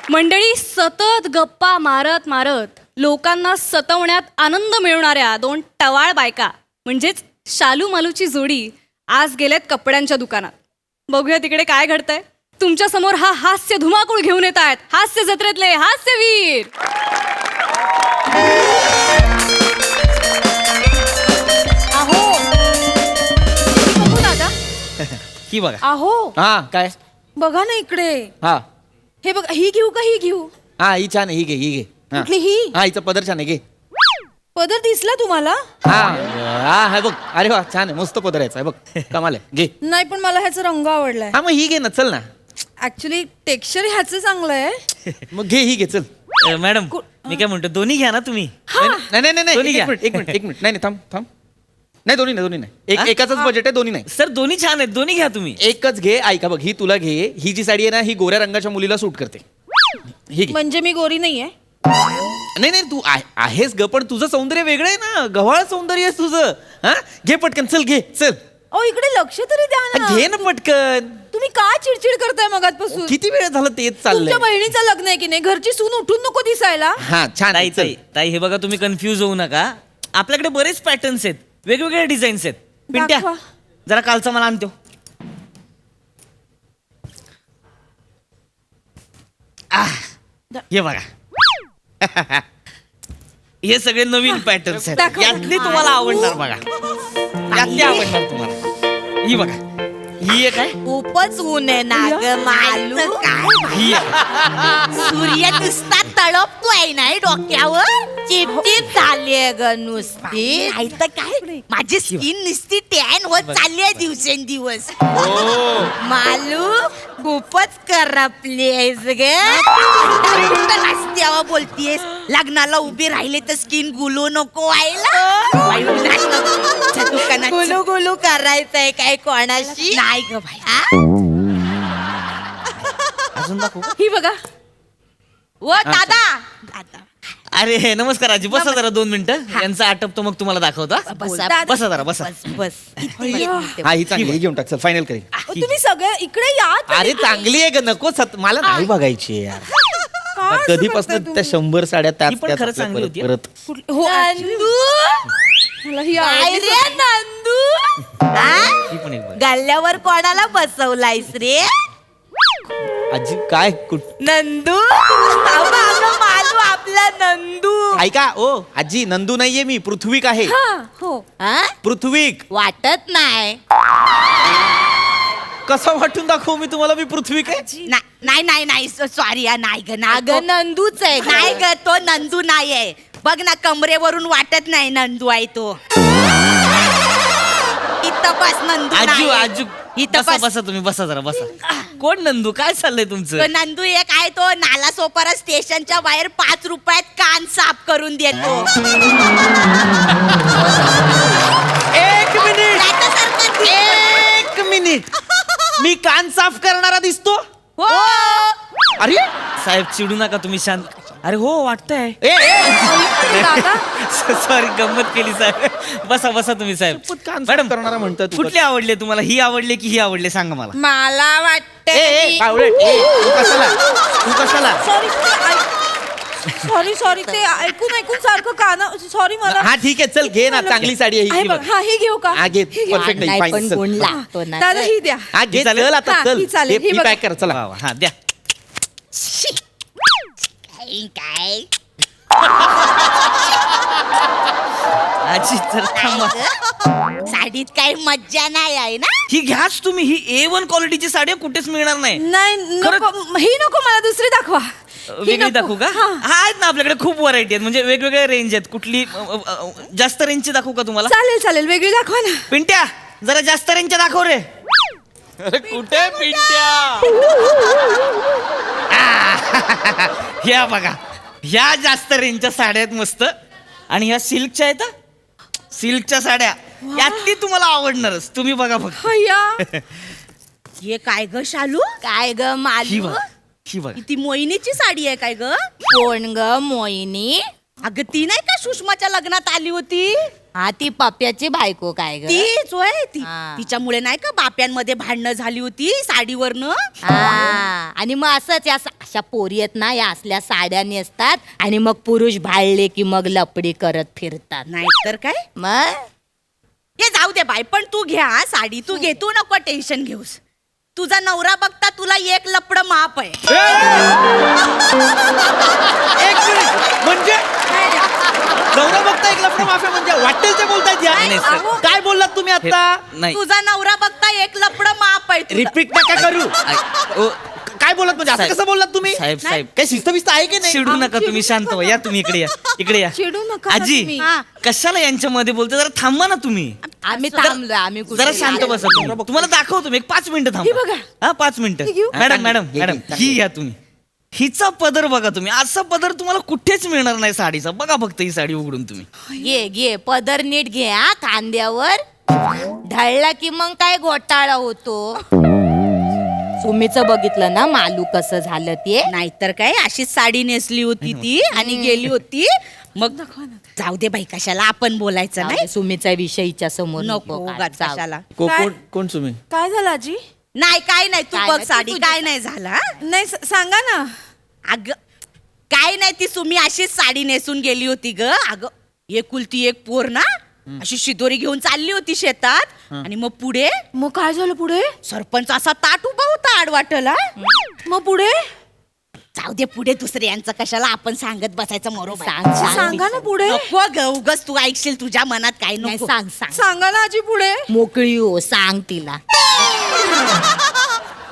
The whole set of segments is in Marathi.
मंडळी, सतत गप्पा मारत मारत लोकांना सतवण्यात आनंद मिळवणाऱ्या दोन टवाळ बायका म्हणजेच शालू मालूची जोडी आज गेलेत कपड्यांच्या दुकानात. बघूया तिकडे काय घडतंय. तुमच्या समोर हा हास्य धुमाकूळ घेऊन येत आहेत हास्य जत्रेतले हास्यवीर. अहो बघू दादा, ही बघा. अहो हा काय बघा ना इकडे. हा हे बघा, ही घेऊ का ही घेऊ? हा ही छान आहे, ही घे ही घे. हा. कुठली ही? हा हिचा पदर छान आहे, घे. पदर दिसला तुम्हाला? हा हा हा बघ, अरे वा छान आहे, मस्त पदर याचा आहे बघ, कमाल आहे, घे. नाही पण मला ह्याचा रंग आवडलाय. हा मग ही घे ना, चल ना. ऍक्च्युली टेक्स्चर ह्याचं चांगलं आहे. मग घे ही घे, चल. मॅडम मी काय म्हणतो, दोन्ही घ्या ना तुम्ही. नाही नाही नाही दोन्ही एक घ्या. मिनिट एक मिनिट एक मिनिट, नाही नाही थांब थांब. नाही दोन्ही नाही, दोन्ही नाही, एकाच बजेट आहे, दोन्ही नाही. सर दोन्ही छान आहेत, दोन्ही घ्या तुम्ही. एकच घे. ऐका बघ, ही तुला घे. ही जी साडी आहे ना, ही गोऱ्या रंगाच्या मुलीला सूट करते. ही घे. म्हणजे मी गोरी नाहीये? नाही नाही तू आहेस ग, पण तुझं सौंदर्य वेगळं आहे ना, गव्हाळ सौंदर्य आहे तुझं. हा घे पटकन, चल घे चल. ओ इकडे लक्ष तरी द्या ना. घे ना पटकन. तुम्ही का चिडचिड करताय मगातपासून? किती वेळ झालं तेच चाललंय. तुमच्या बहिणीचं लग्न आहे की नाही? घरची सून उठून नको दिसायला. हा छान ताई आहे, चल. ताई ताई हे बघा, तुम्ही कन्फ्यूज होऊ नका. आपल्याकडे बरेच पॅटर्न्स आहेत, वेगवेगळे डिझाईन्स आहेत. पिंट्या दाखवा. जरा कालचा मला आणतो. हे बघा. हे सगळे नवीन पॅटर्न्स आहेत, दाखवा. यातली तुम्हाला आवडणार बघा. यातली आवडणार तुम्हाला. ही बघा, ही एक आहे. खूपच ऊन आहे ना ग मालू. काय ही आहे. सूर्य नुसता तळपतोय नाही डोक्यावर. चिपचिप झालीये ग नुसती. नाही तर काय, माझी स्किन नुसती टॅन होत चालली आहे दिवसेंदिवस. मालू खूपच करपली आहेस ग. रस्त्यावर बोलतीयस, लग्नाला उभी राहिले तर स्किन गुलू नको व्हायला. दुकानात गुलू गुलू करायचंय काय कोणाशी? नाही ग भाई. अजून दाखवू का? ही बघा. व दादा दादा अरे नमस्कार आजी, बसा जरा 2 मिनिटं. यांचा आटपतो मग तुम्हाला दाखवतो. हा? बसा जरा बसा. बस हा ही चांगली, ही घेऊन टाक, चल फायनल करेल. तुम्ही सगळे इकडे या तरी. अरे चांगली आहे ग, नको मला नाही बघायची आहे यार. काय असं कधीपासून करताय त्या 100 साड्या त्याच ही पण त्याच खरं आपल्या चांगली परत होती. परत. कुठली- हो नंदू मला ही काय आवडली. रे नंदू? ही पण एक बघा. गल्ल्यावर कोणाला बसवलायस रे? आजी काय नंदू मालू आपला नंदू. ऐका ओ आजी, नंदू नाहीये मी, पृथ्वीक आहे. हा हो. हा? पृथ्वीक. वाटत नाही. कसं वाटून दाखवू मी तुम्हाला, मी पृथ्वीक आहे? नाही नाही नाही सॉरी नाही ग ना ग नंदूच आहे. नाही ग, तो नंदू नाही आहे. बघ ना, कमरेवरून वाटत नाही नंदू आहे तो. इथं बस नंदू आजू नाही. आजू इथं बसा बस. बसा तुम्ही, बसा जरा बसा. कोण नंदू, काय चाललंय तुमचं? तो नंदू एक आहे, तो नाला सोपारा स्टेशनच्या बाहेर 5 रुपयात कान साफ करून देतो. एक मिनिट त्याच्यासारखं दिसतो. एक मिनिट मी कान साफ करणारा दिसतो? हो. अरे साहेब चिडू नका तुम्ही, शांत. अरे हो वाटतंय. ए, दादा सॉरी, गंमत केली साहेब. बसा बसा तुम्ही साहेब. कान साफ मॅडम करणारा म्हणतात तू. कुठले आवडले तुम्हाला? ही आवडले की ही आवडले, सांगा मला. मला ए, वाटतं ए, बावळट, ए, तू कशाला सॉरी सॉरी सॉरी ते ऐकून ऐकून सारखं कान. सॉरी मला. हा ठीक आहे, चल घे ना, चांगली साडी आहे आहे ही बघ. बघ. हा ही घेऊ का? हा घे, ही घेऊ. perfect आहे, नाही fine, पण चल. गुण लागतो ना. दादा ही द्या. हा घे, चालेल? चल आता हा, चल. ही चालेल, ही ही बघा. पॅक कर, चला. वा वा, हा द्या. काय आजी तर थांबा. साडीत काही मज्जा नाही आहे ना. ही घ्याच तुम्ही, ही A1 क्वालिटीची साडी आहे, कुठेच मिळणार नाही. नाही नको, ही नको, मला दुसरी दाखवा. ही वेगळी नको. दाखवू का? हा. हा आहेत ना आपल्याकडे खूप व्हरायटी आहेत, म्हणजे वेगवेगळे रेंज आहेत. कुठली जास्त रेंजची दाखवू का तुम्हाला? चालेल चालेल, वेगळी दाखवा ना. पिंट्या जरा जास्त रेंजच्या दाखव रे. अरे कुठे पिंट्या? ह्या बघा, ह्या जास्त रेंजच्या साड्या आहेत मस्त. आणि ह्या सिल्कच्या आहेत हा. सिल्कच्या साड्या यातली तुम्हाला आवडणारच. तुम्ही बघा फक्त. हय्या. हे काय ग शालू? काय ग ही मालू? बघा, ही बघा. ती मोहिनीची साडी आहे काय ग? कोण ग मोहिनी? अगं ती नाही का सुषमाच्या लग्नात आली होती? हा ती पप्प्याची बायको काय ग तीच होय ती हा. तिच्यामुळे नाही का बाप्यांमध्ये भांडणं झाली होती साडीवरनं. हा आणि मग असंच या अशा पोरी आहेत ना या असल्या साड्या नेसतात आणि मग पुरुष भाळले की मग लपडी करत फिरतात नाहीतर काय मग हे जाऊ दे बाय, पण तू घ्या हा साडी, तू घे, तू नको टेन्शन घेऊस. तुझा नवरा बघता तुला एक लपड माप आहे. एक मिनिट म्हणजे नवरा बघता एक लफडं माफिया म्हणजे वाटेल ते बोलतायत या. नाही, सर. काय बोललात तुम्ही हे- आता? नाही तुझा नवरा बघता एक लपड माप आहे तुझं. रिपीट नका करू. ओ, काय बोलत म्हणजे असं साहेब. कसं बोललात तुम्ही? साहेब, साहेब. काही शिस्त बिस्त आहे की नाही? चिडू नका तुम्ही, शांत व्हा. या तुम्ही इकडे या, इकडे या. चिडू नका ना आजी तुम्ही. हा. कशाला यांच्यामध्ये बोलते, जरा थांबा ना तुम्ही. आम्ही थांबलोय आम्ही कुठे जरा शांत बसा तुम्ही. तुम्हाला दाखवतो मी, एक 5 मिनिटं थांबा. हा 5 मिनिटं. मॅडम मॅडम हे मॅडम घे, ही घ्या तुम्ही. हिचा पदर बघा तुम्ही, असा पदर तुम्हाला कुठेच मिळणार नाही साडीचा. बघा फक्त ही साडी उघडून तुम्ही. घे घे पदर नीट घे हा खांद्यावर ढळला की मग काय घोटाळा होतो सुमीचं बघितलं ना मालू कसं झालं ते नाहीतर काय अशीच साडी नेसली होती ती आणि गेली होती. मग जाऊ दे बाई, कशाला आपण बोलायचं नाही. सुमीचा विषयीच्या समोर नको उगाच कशाला. कोण तुम्ही? काय झालं आजी? नाही काय नाही, तू काय बघ नाही, तू साडी, तुझी काय नाही झालं हा? नाही सांगा ना. अग काय नाही, ती सुमी अशीच साडी नेसून गेली होती ग. अगं एकुलती एक पोर ना, अशी शिदोरी घेऊन चालली होती शेतात आणि मग पुढे मग काय झालं पुढे? सरपंच असा ताट उभा होता आडवाटला. मग पुढे जाऊ दे पुढे दुसऱ्यांचं कशाला आपण सांगत बसायचं मरोबर. सांगा ना पुढे. नको ग, उगच तू ऐकशील तुझ्या मनात काय नाही, नको. सांग सांग सांगा ना आजी पुढे. मोकळी हो सांग तिला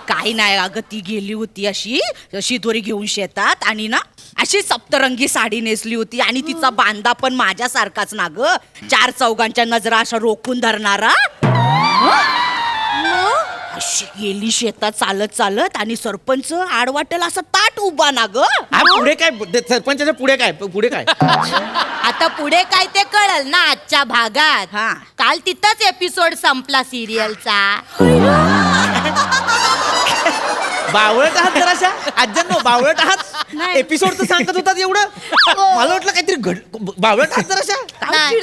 काही नाही अगं, ती गेली होती अशी शिदोरी घेऊन शेतात आणि ना अशी सप्तरंगी साडी नेसली होती आणि तिचा बांधा पण माझ्यासारखाच ना ग, 4 चौघांच्या नजरा अशा रोखून धरणारा. अशी गेली शेतात चालत चालत आणि सरपंच आडवाटेला असा ताट उभा ना ग. हा पुढे काय? सरपंचाच्या पुढे काय? पुढे काय? आता पुढे काय ते कळल ना आजच्या भागात हा. काल तिथंच एपिसोड संपला सिरियलचा बावळट आहात जराशा आज्यांनो, बावळट आहात. एपिसोड तर सांगत होतात एवढं, मला वाटलं काहीतरी बावळट आहात जराशा. नाही.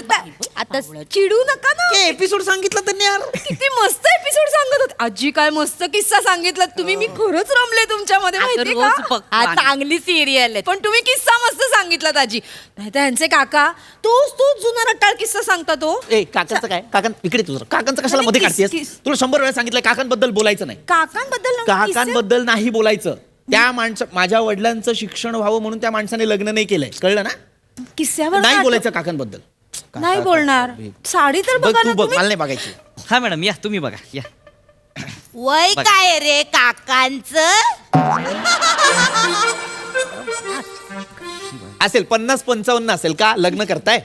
आता चिडू नका ना. एपिसोड सांगितलं त्यांनी यार. किती मस्त एपिसोड सांगत होते आजी. काय मस्त किस्सा सांगितला तुम्ही. मी खरंच रमले तुमच्यामध्ये अगं, माहिती रोज का? बघ. हा चांगली सिरियल आहे पण तुम्ही किस्सा मस्त सांगितलात आजी. नाही तर ह्यांचे काका तोच जुना रट्टाळ किस्सा सांगता तो. ए काकांचं काय? काकां इकडे तुझं काकांचं कशाला अरे, मध्ये किस- काढतेस? किस. तुला 100 वेळा सांगितलं काकांबद्दल बोलायचं नाही. काकांबद्दल नव्हे किस्से? काकांबद्दल नाही बोलायचं. त्या माझ्या वडिलांचं शिक्षण व्हावं म्हणून त्या माणसाने लग्न नाही केलंय, कळलं ना? किस्स्यावर नाही नाटक- बोलायचं काकांबद्दल. नाही बोलणार. साडी तर बघ बघा तू ना बघ, तुम्ही. मला नाही बघायची. हा मॅडम या, तुम्ही बघा या. वय बघ. काय रे काकांच असेल 50-55 असेल का? लग्न करताय?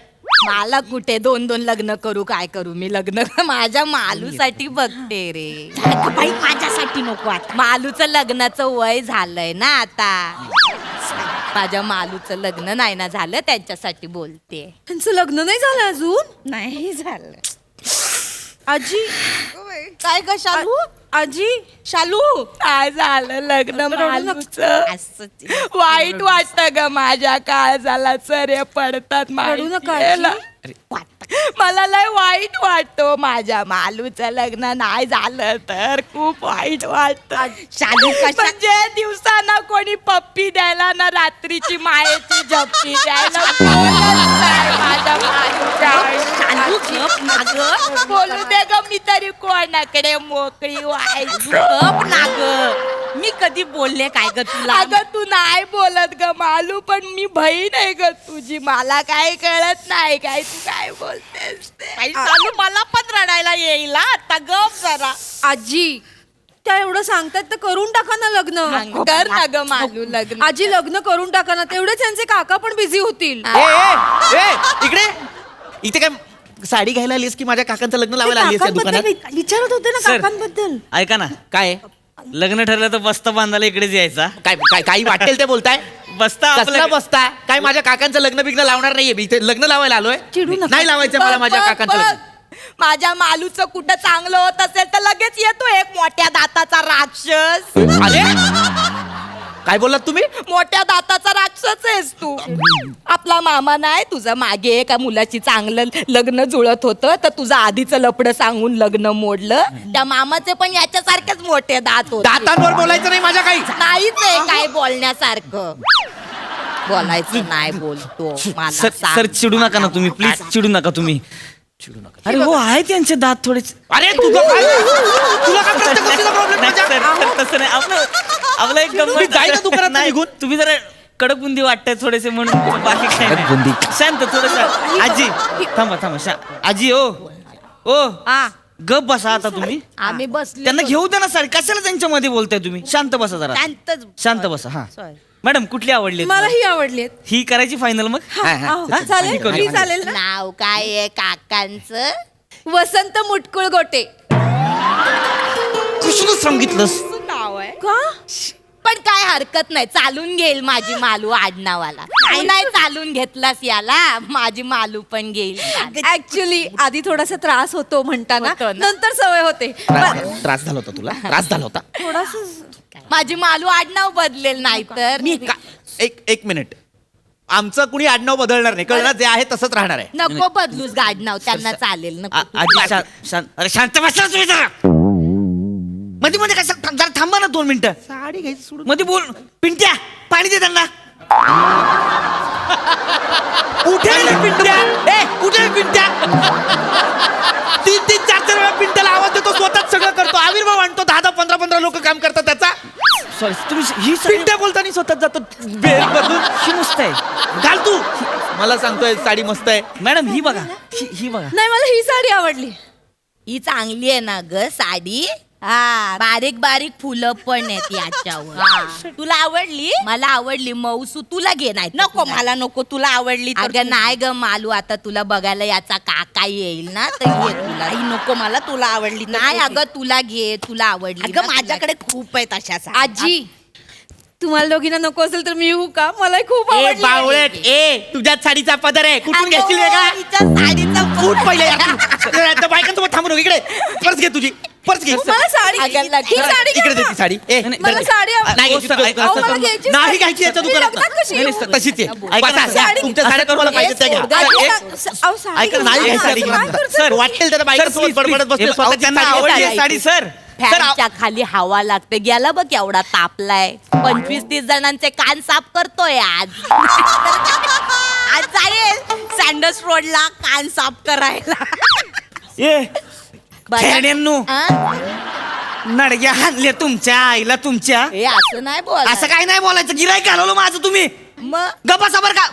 मला कुठे 2-2 लग्न करू काय करू मी लग्न माझ्या मालूसाठी बघते रे अगं बाई, माझ्यासाठी नको आता. मालूचं लग्नाचं वय झालंय ना आता माझ्या मालूचं लग्न नाही ना झालं त्यांच्यासाठी बोलते त्यांचं लग्न नाही झालं अजून. नाही झालं. आजी काय ग शालू आजी शालू काय झालं लग्न मालूचं असंच. वाईट वाटत ग माझ्या काळजाला चरे पडतात रडू नका माहितीये आजी. ना? मला लय वाईट वाटतो माझ्या मालूचं लग्न नाही झालं तर खूप वाईट वाटत शालू कशा म्हणजे दिवसाना कोणी पप्पी द्यायला ना रात्रीची मायेची झपटी द्यायला कोणच नाही माझ्या मालूच्या शालू गप ना ग. बोलू दे ग मी तरी कोणाकडे मोकळी व्हायची गप ना ग. मी कधी बोलले काय ग तुला? अगं तू नाही बोलत ग मालू पण मी बहीण आहे ग तुझी मला काय कळत नाही काय तू काय बोलतेस ते. बाई, शालू मला पण रडायला येईल हा. आता गप जरा. आजी त्या एवढं सांगतात तर करून टाका ना लग्न. कर ना ग मालू लग्न आजी लग्न करून टाका ना. तेवढेच त्यांचे काका पण बिझी होतील. इकडे इथे काय साडी घ्यायला आलीस की माझ्या काकांचं लग्न लावायला आलीस या दुकानात? काकांबद्दल विचारत होते ना सर. काकांबद्दल. ऐका ना, काय लग्न ठरलं तर बस्ता बांधायला इकडेच यायचा. काय काय काही वाटेल ते बोलताय? बस्ता कसला आपल्या बसता? काय माझ्या काकांचं लग्न बिग्न लावणार नाहीये मी इथे लग्न लावायला आलोय. चिडू नका. नाही लावायचं मला माझ्या बघ, काकांचं बघ. लग्न. माझ्या मालूचं कुठं चांगलं होत असेल तर लगेच येतो एक मोठ्या दाताचा राक्षस अरे काय बोललात तुम्ही? मोठ्या दाताचा राक्षस आहेस तू आपला मामा नाही तुझं मागे एका मुलाची चांगलं लग्न जुळत होतं तर तुझं आधीचं लपडं सांगून लग्न मोडलं त्या मामाचे पण याच्यासारखेच मोठे दात होते. दातांवर बोलायचं नाही माझ्या काही. नाहीच आहे काय बोलण्यासारखं. बोलायचं नाही बोलतो मला सर सांग. सर चिडू नका ना तुम्ही प्लीज चिडू नका तुम्ही अरे हो आहे त्यांचे दात थोडे अरे तुझं काय तुला काय प्रत्येक गोष्टीचा प्रॉब्लेम नाही, माझ्या? सर, तसं नाही आपलं एक तुम्ही जाई ना दुकानात नाही निघून. तुम्ही जरा कडक बुंदी वाटताय थोडेसे म्हणून बाकी काय नाही. शांत थोडस आजी थांबा आजी ओ हा गप बसा आता तुम्ही आम्ही बसलो त्यांना घेऊ द्या ना साडी कशाला त्यांच्या मध्ये बोलताय तुम्ही शांत बसा जरा शांतच शांत बसा हा Sorry. मॅडम कुठली आवडली मला ही आवडली ही करायची फायनल मग चालेल ही करू. ही चालेल ना नाव काय आहे काकांचं वसंत मुटकुळ गोटे कुठून सांगितलंस नाव आहे का पण काय हरकत नाही चालून घेईल माझी मालू आडनावाला नाही चालून घेतलास याला माझी मालू पण घेईल ऍक्च्युली आधी थोडासा त्रास होतो म्हणताना होतो ना? नंतर सवय होते त्रास झाला होता तुला त्रास झाला होता. थोडासा माझी मालू आडनाव बदलेल नाही तर एक मिनिट आमचं कुणी आडनाव बदलणार नाही कळलं जे आहे तसंच राहणार आहे. नको बदलूस गाडनाव त्यांना चालेल नको आजी अरे शांत बसा तुम्ही जरा मध्ये मध्ये कसं जरा थांबा ना 2 मिनिटं साडी घ्यायची सोडून मध्ये बोल पिंट्या पाणी दे त्यांना कुठे आहे रे पिंट्या? कुठे आहे पिंट्या? 3-4 वेळा पिंट्याला आवाज देतो स्वतःच सगळं करतो आविर्भाव आणतो 10-15 लोक काम करतात त्याचा. सॉरी तुम्ही ही साडी पिंट्या बोलताना स्वतःच जातो बेल बदलून. ही मस्त आहे घाल तू मला सांगतोय साडी मस्त आहे. मॅडम ही बघा ही बघा नाही मला ही साडी आवडली ही चांगली आहे ना ग साडी हा बारीक बारीक फुलं पण आहेत याच्यावर तुला आवडली मला आवडली मौसू तुला घे नाही नको मला नको तुला आवडली अगं नाही ग मालू आता तुला बघायला याचा काका येईल ना तर घे तुला ही नको मला तुला आवडली नाही अगं तुला घे तुला आवडली अगं माझ्याकडे खूप आहेत अशा साड्या. आजी तुम्हाला दोघींना नको असेल तर मी येऊ का मला खूप ए आवडली बावळट तुझ्याच साडीचा पदर आहे कुठून घेशील वेगळा हिच्या साडीचा फूट पहिले बायकांसोबत थांबू नको इकडे पर्स घे तुझी पर्स घे मला साडी अगं, ही साडी इकडे दे ती साडी ए नाही, मला साडी नाही हो, घ्यायची सर, तुझ्या अहो, मला दुकानात. घ्यायची नाही साडी. घ्यायची याच्या तुम्ही दुकानात लग्नात कशी नाही, येऊ? नाही, तशीच आहे ऐका ना, बसा, साडी- तुमच्या साड्या तुम्हाला पाहिजे त्या घ्या अहो, साडी ऐका ना, नाही घ्यायची साडी काय घ्या. करते? सर वाटेल त्याला बायकांसोबत बडबडत बसते स्वतःची त्यांना साडी आवडली आहे आहे. साडी सर फॅनच्या खाली हवा लागते गेला बघ एवढा तापलाय 25-30 जणांचे कान साफ करतोय आज आज जाईल सँडल्स रोडला कान साफ करायला ए बघा. खेड्यांनो हा? नडग्या हाणल्या तुमच्या आईला तुमच्या हे असं नाही बोल असं काय नाही बोलायचं गिराईक घालवलं माझं तुम्ही मग गप्पा बरं का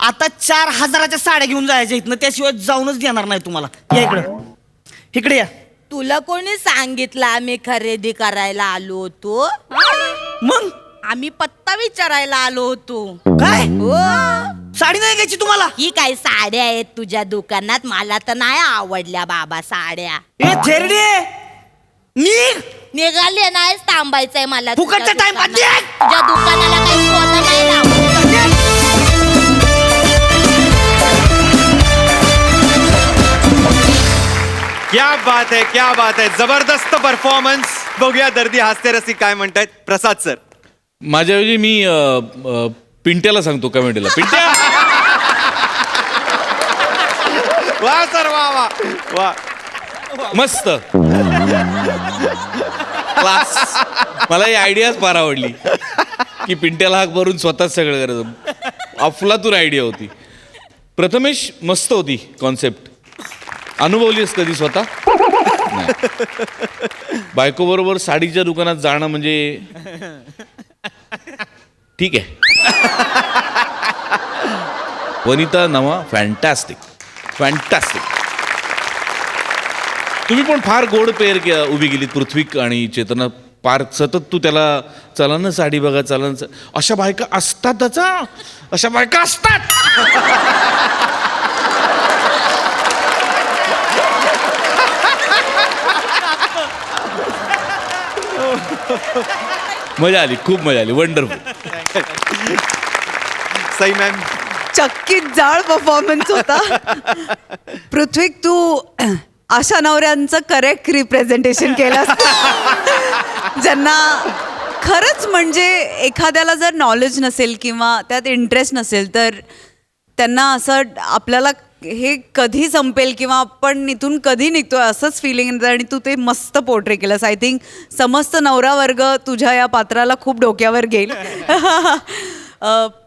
आता 4000च्या साड्या घेऊन जायच्या इथनं त्याशिवाय जाऊनच देणार नाही तुम्हाला या इकडे या तुला कोणी सांगितलं आम्ही खरेदी करायला आलो होतो मग आम्ही पत्ता विचारायला आलो होतो काय हो साडी नाही घ्यायची तुम्हाला ही काय साड्या आहेत तुझ्या दुकानात मला तर नाही आवडल्या बाबा साड्या ए थेरडे निघ निघाले नाही थांबायचंय मला फुकटचा तुझ्या time दुकानात. बंद आहे. तुझ्या दुकानाला काही सोनं नाही लावलं. क्या बात आहे जबरदस्त परफॉर्मन्स. बघूया दर्दी हास्य रसिक काय म्हणतायत. प्रसाद सर माझ्याऐवजी मी पिंट्याला सांगतो कमेंटला पिंट्या वा सर वा वा वा मस्त क्लास मला ही आयडियाच फार आवडली की पिंट्याला हाक भरून स्वतःच सगळं करायचं अफलातून आयडिया होती. प्रथमेश मस्त होती कॉन्सेप्ट. अनुभवलीस कधी स्वतः बायको बरोबर साडीच्या दुकानात जाणं म्हणजे ठीक आहे. वनिता नवा फॅन्टॅस्टिक फॅन्टॅस्टिक. तुम्ही पण फार गोड पेअर उभी गेलीत पृथ्वीक आणि चेतना. फार सतत तू त्याला चला ना साडी बघा चला ना अशा बायका असतातच हा. अशा बायका असतात. मजा आली खूप मजा आली वंडरफुल. सई मॅम चक्कीत जाळ परफॉर्मन्स होता. पृथ्वीक तू अशा नवऱ्यांचं करेक्ट रिप्रेझेंटेशन केलं ज्यांना खरंच म्हणजे एखाद्याला जर नॉलेज नसेल किंवा त्यात इंटरेस्ट नसेल तर त्यांना असं आपल्याला हे कधी संपेल किंवा आपण इथून कधी निघतोय असंच फिलिंग येतं आणि तू ते मस्त पोर्ट्रे केलंस. आय थिंक समस्त नवरा वर्ग तुझ्या या पात्राला खूप डोक्यावर घेईल.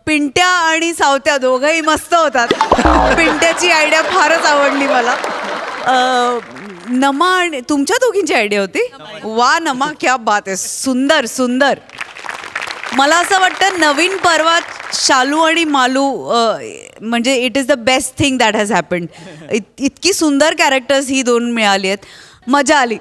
पिंट्या आणि सावत्या दोघंही मस्त होतात. पिंट्याची आयडिया फारच आवडली मला. नमा आणि तुमच्या दोघींची आयडिया होती. वा नमा, क्या बात आहे. सुंदर सुंदर. मला असं वाटतं नवीन पर्वात शालू आणि मालू म्हणजे it is the best thing that has happened. इतकी सुंदर कॅरेक्टर्स ही दोन मिळाली आहेत. मजा आली.